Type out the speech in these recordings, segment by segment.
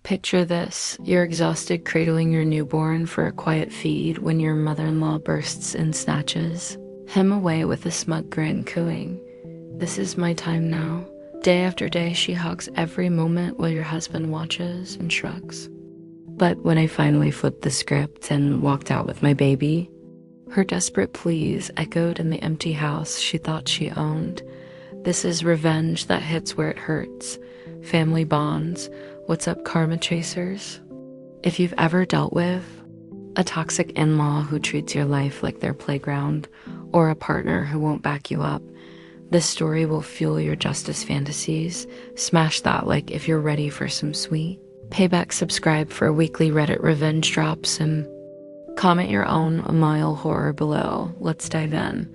Picture this, you're exhausted cradling your newborn for a quiet feed when your mother-in-law bursts and snatches him away with a smug grin, cooing, "This is my time now." Day after day, she hogs every moment while your husband watches and shrugs. But when I finally flipped the script and walked out with my baby, her desperate pleas echoed in the empty house she thought she owned. This is revenge that hits where it hurts. Family bonds. What's up, karma chasers? If you've ever dealt with a toxic in-law who treats your life like their playground, or a partner who won't back you up, this story will fuel your justice fantasies. Smash that like if you're ready for some sweet payback. Subscribe for weekly Reddit revenge drops and comment your own a mile horror below. Let's dive in.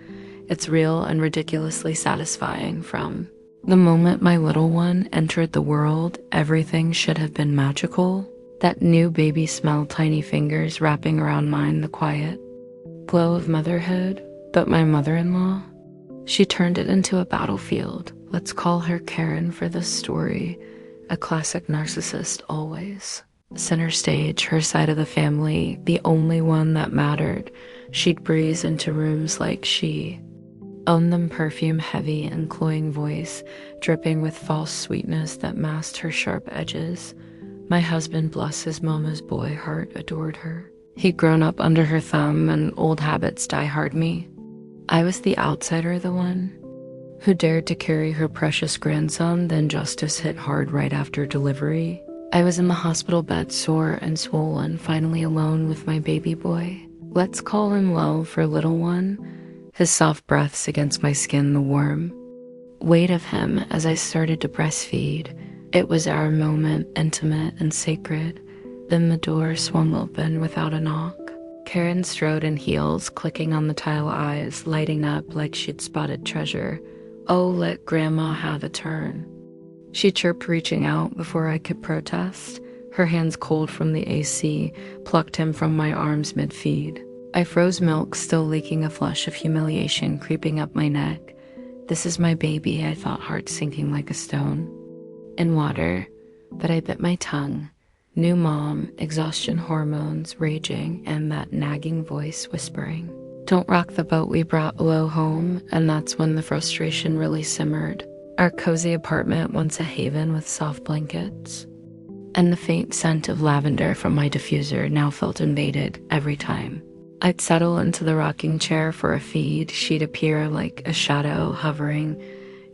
It's real and ridiculously satisfying. From the moment my little one entered the world, everything should have been magical. That new baby smelled tiny fingers wrapping around mine, the quiet glow of motherhood. But my mother-in-law, she turned it into a battlefield. Let's call her Karen for this story. A classic narcissist always. Center stage, her side of the family, the only one that mattered. She'd breeze into rooms like she owned them, perfume heavy and cloying voice, dripping with false sweetness that masked her sharp edges. My husband, bless his mama's boy heart, adored her. He'd grown up under her thumb and old habits diehard me. I was the outsider, the one who dared to carry her precious grandson. Then justice hit hard right after delivery. I was in the hospital bed, sore and swollen, finally alone with my baby boy. Let's call him Lo for little one. His soft breaths against my skin, the warm weight of him as I started to breastfeed. It was our moment, intimate and sacred. Then the door swung open without a knock. Karen strode in heels, clicking on the tile eyes, lighting up like she'd spotted treasure. "Oh, let Grandma have a turn," she chirped, reaching out before I could protest. Her hands cold from the AC plucked him from my arms mid-feed. I froze milk, still leaking, a flush of humiliation creeping up my neck. This is my baby, I thought, heart sinking like a stone in water, but I bit my tongue. New mom, exhaustion hormones raging, and that nagging voice whispering, "Don't rock the boat." We brought Lo home, and that's when the frustration really simmered. Our cozy apartment, once a haven with soft blankets and the faint scent of lavender from my diffuser, now felt invaded every time I'd settle into the rocking chair for a feed. She'd appear like a shadow hovering.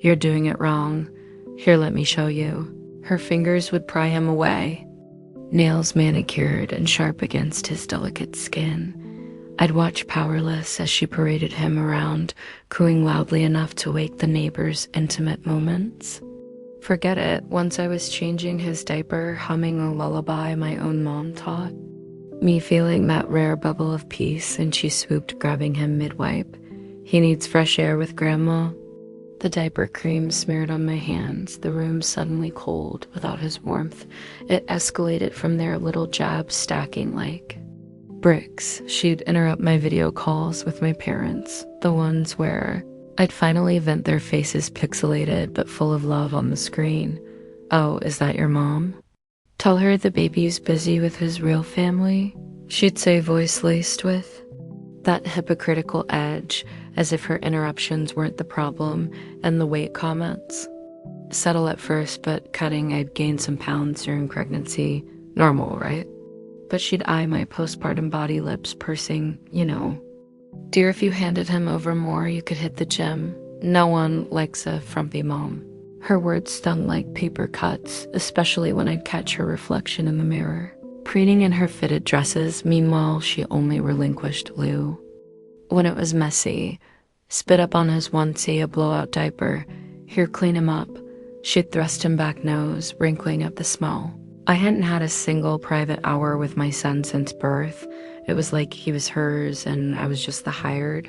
"You're doing it wrong. Here, let me show you." Her fingers would pry him away, nails manicured and sharp against his delicate skin. I'd watch powerless as she paraded him around, cooing loudly enough to wake the neighbors' intimate moments. Forget it, once I was changing his diaper, humming a lullaby my own mom taught me, feeling that rare bubble of peace, and she swooped, grabbing him mid-wipe. "He needs fresh air with Grandma." The diaper cream smeared on my hands, the room suddenly cold without his warmth. It escalated from there, little jabs stacking like bricks. She'd interrupt my video calls with my parents, the ones where I'd finally vent their faces pixelated but full of love on the screen. "Oh, is that your mom? Tell her the baby's busy with his real family," she'd say, voice laced with that hypocritical edge, as if her interruptions weren't the problem, and the weight comments. Subtle at first, but cutting. I'd gained some pounds during pregnancy. Normal, right? But she'd eye my postpartum body, lips pursing, "Dear, if you handed him over more, you could hit the gym. No one likes a frumpy mom." Her words stung like paper cuts, especially when I'd catch her reflection in the mirror, preening in her fitted dresses. Meanwhile, she only relinquished Lou when it was messy. Spit up on his onesie, a blowout diaper. "Here, clean him up." She'd thrust him back, nose wrinkling at the smell. I hadn't had a single private hour with my son since birth. It was like he was hers and I was just the hired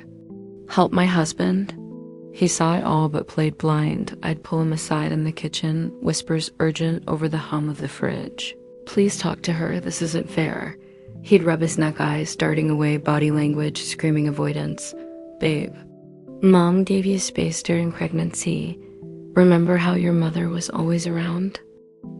help. My husband, he saw it all but played blind. I'd pull him aside in the kitchen, whispers urgent over the hum of the fridge. "Please talk to her, this isn't fair." He'd rub his neck, eyes darting away, body language screaming avoidance. "Babe, Mom gave you space during pregnancy. Remember how your mother was always around?"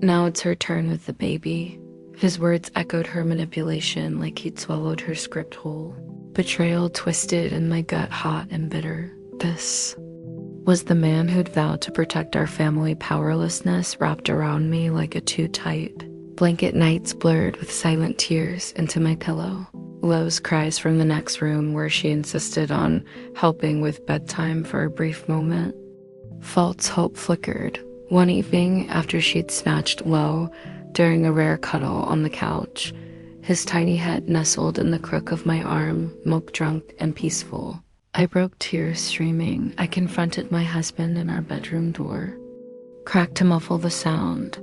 Now it's her turn with the baby. His words echoed her manipulation like he'd swallowed her script whole. Betrayal twisted in my gut, hot and bitter. This was the man who'd vowed to protect our family powerlessness wrapped around me like a too tight blanket. Nights blurred with silent tears into my pillow. Lo's cries from the next room where she insisted on helping with bedtime for a brief moment. False hope flickered. One evening after she'd snatched Lo during a rare cuddle on the couch, his tiny head nestled in the crook of my arm, milk-drunk and peaceful. I broke tears streaming. I confronted my husband in our bedroom door. Cracked to muffle the sound.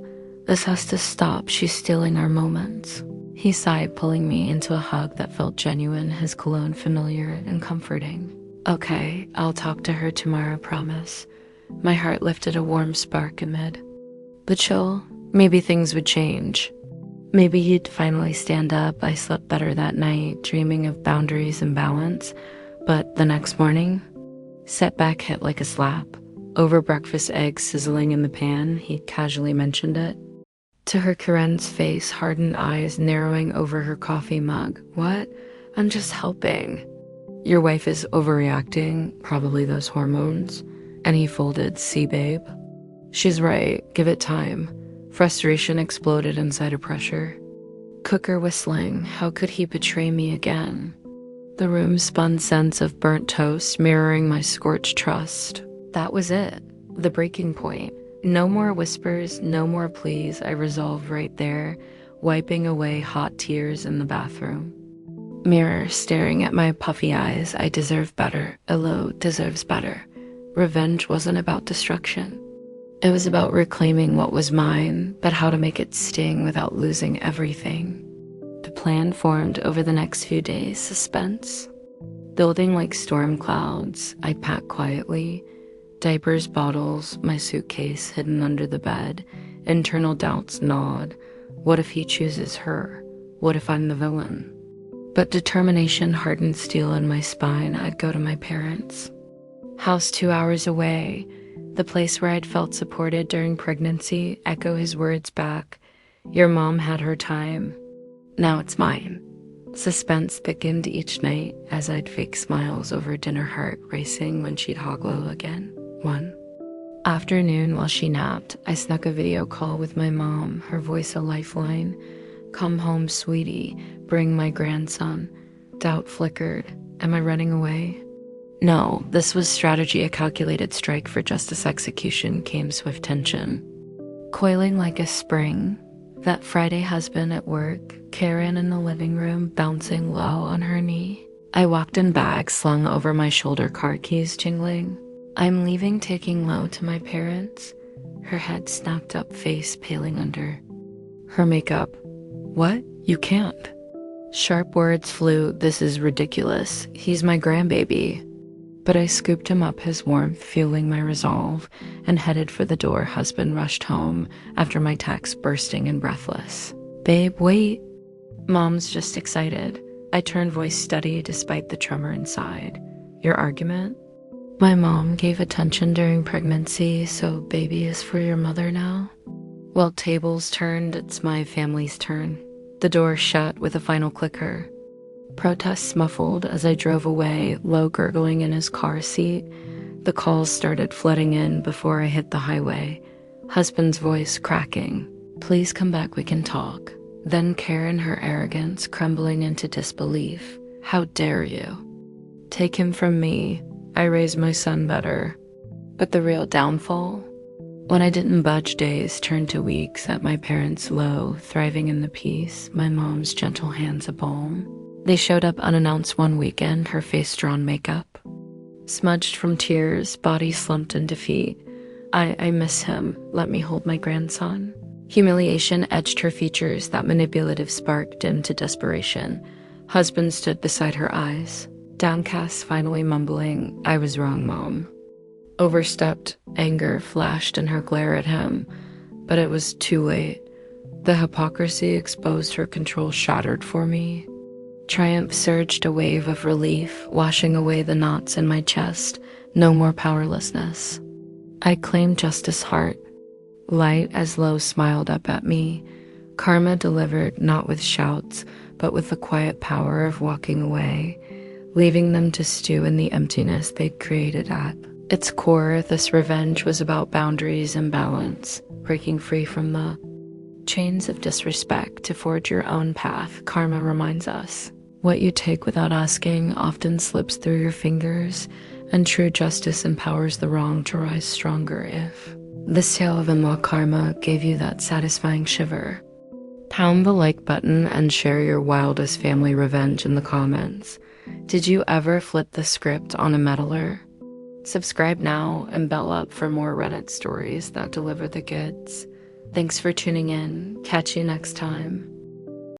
This has to stop. She's stealing our moments. He sighed, pulling me into a hug that felt genuine, his cologne familiar and comforting. Okay, I'll talk to her tomorrow, promise. My heart lifted a warm spark amid the chill. Maybe things would change. Maybe he'd finally stand up. I slept better that night, dreaming of boundaries and balance. But the next morning, setback hit like a slap. Over breakfast eggs sizzling in the pan, he casually mentioned it. To her, Karen's face, hardened eyes narrowing over her coffee mug. What? I'm just helping. Your wife is overreacting, probably those hormones. And he folded, see, babe? She's right, give it time. Frustration exploded inside of pressure. Cooker whistling, how could he betray me again? The room spun scents of burnt toast, mirroring my scorched trust. That was it, the breaking point. No more whispers, no more pleas. I resolved right there, wiping away hot tears in the bathroom. Mirror staring at my puffy eyes. I deserve better. Elo deserves better. Revenge wasn't about destruction. It was about reclaiming what was mine, but how to make it sting without losing everything. The plan formed over the next few days, suspense. Building like storm clouds, I packed quietly. Diapers, bottles, my suitcase hidden under the bed. Internal doubts gnawed. What if he chooses her? What if I'm the villain? But determination hardened steel in my spine. I'd go to my parents. House 2 hours away, the place where I'd felt supported during pregnancy, echo his words back. Your mom had her time. Now it's mine. Suspense thickened each night as I'd fake smiles over dinner, heart racing when she'd hog low again. One afternoon while she napped, I snuck a video call with my mom, her voice a lifeline. Come home, sweetie. Bring my grandson. Doubt flickered. Am I running away? No, this was strategy, a calculated strike for justice execution. Came swift tension. Coiling like a spring, that Friday husband at work, Karen in the living room, bouncing low on her knee. I walked in bag slung over my shoulder, car keys jingling. I'm leaving, taking Lo to my parents. Her head snapped up, face paling under her makeup. What? You can't. Sharp words flew. This is ridiculous. He's my grandbaby. But I scooped him up, his warmth fueling my resolve, and headed for the door. Husband rushed home after my text, bursting and breathless. Babe, wait. Mom's just excited. I turned, voice steady despite the tremor inside. Your argument? My mom gave attention during pregnancy, so baby is for your mother now? Well, tables turned, it's my family's turn. The door shut with a final clicker. Protests muffled as I drove away, Lo gurgling in his car seat. The calls started flooding in before I hit the highway. Husband's voice cracking. Please come back, we can talk. Then Karen, her arrogance crumbling into disbelief. How dare you? Take him from me. I raised my son better. But the real downfall? When I didn't budge, days turned to weeks at my parents' Lo, thriving in the peace, my mom's gentle hands a balm. They showed up unannounced one weekend, her face drawn makeup. Smudged from tears, body slumped in defeat. I miss him. Let me hold my grandson. Humiliation etched her features, that manipulative spark dimmed to desperation. Husband stood beside her eyes, downcast, finally mumbling, I was wrong, Mom. Overstepped, anger flashed in her glare at him, but it was too late. The hypocrisy exposed, her control shattered for me. Triumph surged, a wave of relief, washing away the knots in my chest. No more powerlessness. I claimed justice, heart. Light as Lo smiled up at me, Karma delivered not with shouts, but with the quiet power of walking away, leaving them to stew in the emptiness they'd created at its core. This revenge was about boundaries and balance, breaking free from the chains of disrespect to forge your own path. Karma reminds us, what you take without asking often slips through your fingers, and true justice empowers the wrong to rise stronger. If this tale of in-law karma gave you that satisfying shiver, pound the like button and share your wildest family revenge in the comments. Did you ever flip the script on a meddler? Subscribe now and bell up for more Reddit stories that deliver the goods. Thanks for tuning in. Catch you next time.